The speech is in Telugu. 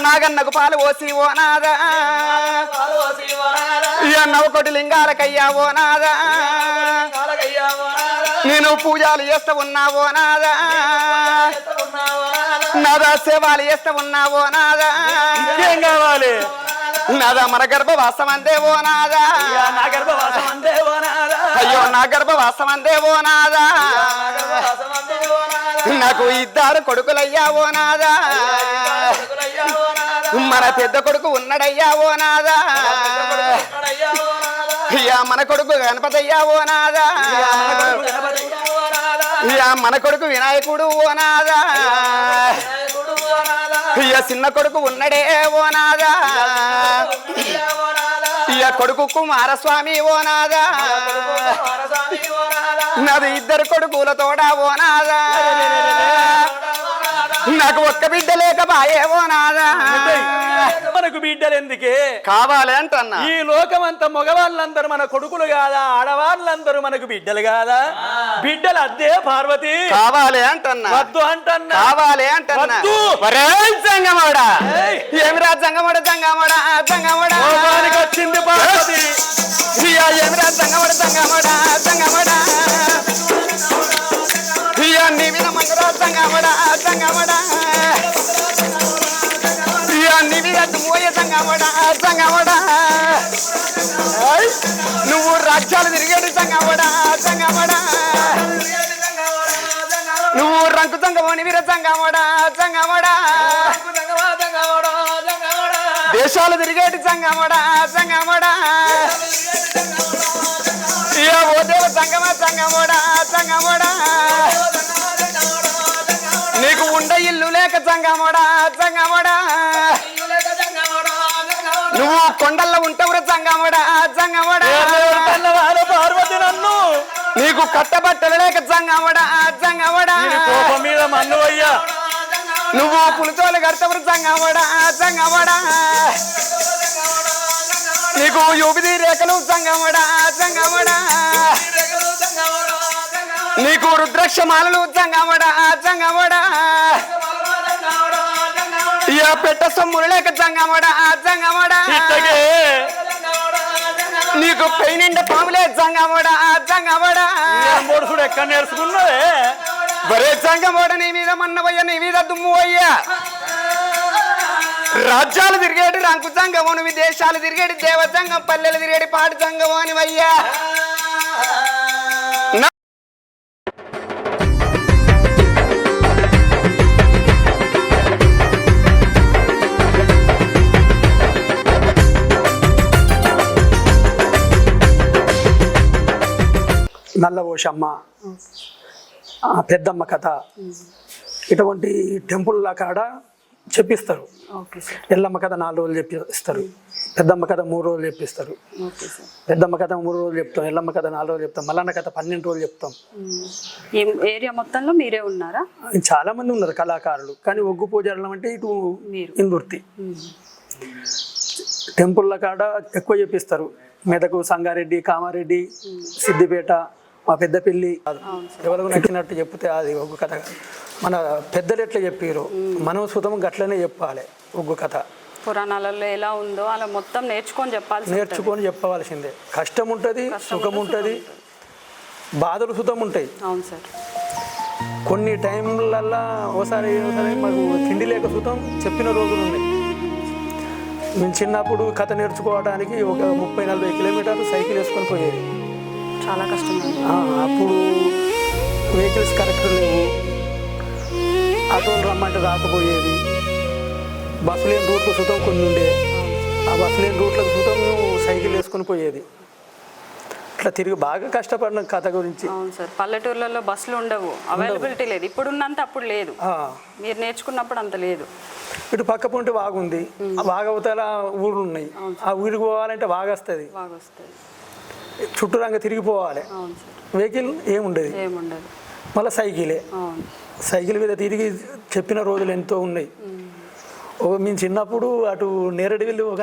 నాగన్నకు పాలు పోసి ఓ నాదా నవకోటి లింగాలకయ్యా ఓ నాదా నేను పూజలు చేస్తా ఉన్నావో నాదా నాదా సేవలు చేస్తా ఉన్నావో నాదా ఏం కావాలి నాదా మన గర్భవాసం అందేవో నాదా నా గర్భవాసం అందేవో నాదా అయ్యో నా గర్భవాసం అందేవో నాదా నాకు ఇద్దరు కొడుకులయ్యావో నాదా మన పెద్ద కొడుకు ఉన్నాడయ్యావో నాదా అయ్యా మన కొడుకు గణపతయ్యావో నాదా అయ్యా మన కొడుకు వినాయకుడు ఓ నాదా అయ్యా చిన్న కొడుకు ఉన్నడే ఓ నాదా అయ్యా కొడుకు కుమారస్వామి ఓ నాదా నాది ఇద్దరు కొడుకులతోడా ఓ నాదా నాకు ఒక్క బిడ్డ లేక బాయేవో నాదా మనకు బిడ్డలు ఎందుకే కావాలి అంటన్నా ఈ లోకమంతా మగవాళ్ళందరూ మన కొడుకులు కాదా ఆడవాళ్ళందరూ మనకు బిడ్డలు కాదా బిడ్డలు అద్దే పార్వతి కావాలి అంటన్నా వద్దు అంటన్నా కావాలి అంటన్నా జంగమోడా ఏమిరా జంగమోడ జంగమోడ జంగమోడ వచ్చింది పార్వతి ఏమిరా జంగమోడ జంగమోడ జంగమోడ నీ మీద మంగళ జంగమోడ జంగమోడ నీ మీద మోయ జంగమోడ జంగమోడ నువ్వు రాజ్యాలు తిరిగేడు జంగమోడ జంగమోడ నువ్వు రంకు జంగమోని వీర జంగమోడ జంగమోడ దేశాలు తిరిగేటి జంగమోడ జంగమోడ ఓ దేవ జంగమ జంగమోడ జంగమోడ నీకు ఉండ ఇల్లు లేక జంగమోడ జంగమోడ నువ్వు కొండల్లో ఉంటావురా జంగమోడ జంగమోడ పార్వతి నన్ను నీకు కట్టబట్టలు లేక జంగమోడ జంగమోడ కోపం మీద మన్ను అయ్యా నువ్వు పులితోలు కడతావు జంగమోడ జంగమోడ నీకు యువతి రేఖలు జంగమోడ జంగమోడ నీకు రుద్రాక్షమాలలు జంగమోడ జంగమోడ పెట్ట సొమ్ములు లేక జంగమోడ జంగమోడ నీకు పెయినిండ పాములే జంగమోడ జంగమోడ మూడుసుడు ఎక్కడ నేర్చుకున్నావే బరే జంగమోడ నీ మీద మన్నవయ్య నీ మీద దుమ్ము అయ్యా రాజ్యాలు తిరిగేటి రంకు జంగమోను విదేశాలు తిరిగేటి దేవజంగం పల్లెలు తిరిగేటి పాడు జంగమోని అయ్యా నల్లవోషమ్మ పెద్దమ్మ కథ ఇటువంటి టెంపుల్ల కాడ చెప్పిస్తారు. ఎల్లమ్మ కథ 4 రోజులు చెప్పిస్తారు, పెద్దమ్మ కథ 3 రోజులు చెప్పిస్తారు. పెద్దమ్మ కథ 3 రోజులు చెప్తాం, ఎల్లమ్మ కథ 4 రోజులు చెప్తాం, మల్లన్న కథ 12 రోజులు చెప్తాం. ఏరియా మొత్తంలో మీరే ఉన్నారా? చాలా మంది ఉన్నారు కళాకారులు, కానీ ఒగ్గు పూజారులు అంటే ఇటు ఇందుర్తి టెంపుల్ల కాడ ఎక్కువ చెప్పిస్తారు. మెదకు, సంగారెడ్డి, కామారెడ్డి, సిద్దిపేట, మా పెద్దపల్లి. ఎవరికి నచ్చినట్టు చెప్తే అది ఒగ్గు కథ. మన పెద్దలు ఎట్లా చెప్పారు మనం సుతం గట్లనే చెప్పాలి. ఒగ్గు కథ పురాణాలలో ఎలా ఉందో అలా మొత్తం నేర్చుకొని చెప్పవలసిందే. కష్టం ఉంటుంది, సుఖం ఉంటుంది, బాధలు సుతం ఉంటాయి. అవును సార్. కొన్ని టైంలల్లో ఓసారి మాకు తిండి లేక సుతం చెప్పిన రోజులు ఉన్నాయి. మేము చిన్నప్పుడు కథ నేర్చుకోవడానికి ఒక 30-40 కిలోమీటర్లు సైకిల్ వేసుకొని పోయేది. చాలా కష్టం. అప్పుడు వెహికల్స్ కరెక్ట్ లేవు, ఆటోలు రమ్మంటే రాకపోయేది. బస్సు లేని రూట్లు సుతం కొన్ని ఉండే, ఆ బస్సు లేని రూట్లకు సుతం మేము సైకిల్ వేసుకొని పోయేది. ఇట్లా తిరిగి బాగా కష్టపడిన కథ గురించి. అవును సార్. పల్లెటూర్లలో బస్సులు ఉండవు, అవైలబిలిటీ లేదు. ఇప్పుడు ఉన్నంత అప్పుడు లేదు, మీరు నేర్చుకున్నప్పుడు అంత లేదు. ఇటు పక్క పొంటి వాగు ఉంది, ఆ వాగవతల ఊర్లు ఉన్నాయి. ఆ ఊరికి పోవాలంటే వాగొస్తుంది, చుట్టూ రంగ తిరిగిపోవాలి. వెహికల్ ఏముండదు, మళ్ళీ సైకిలే. సైకిల్ మీద తిరిగి చెప్పిన రోజులు ఎంతో ఉన్నాయి. మేము చిన్నప్పుడు అటు నేరడివిల్లి ఒక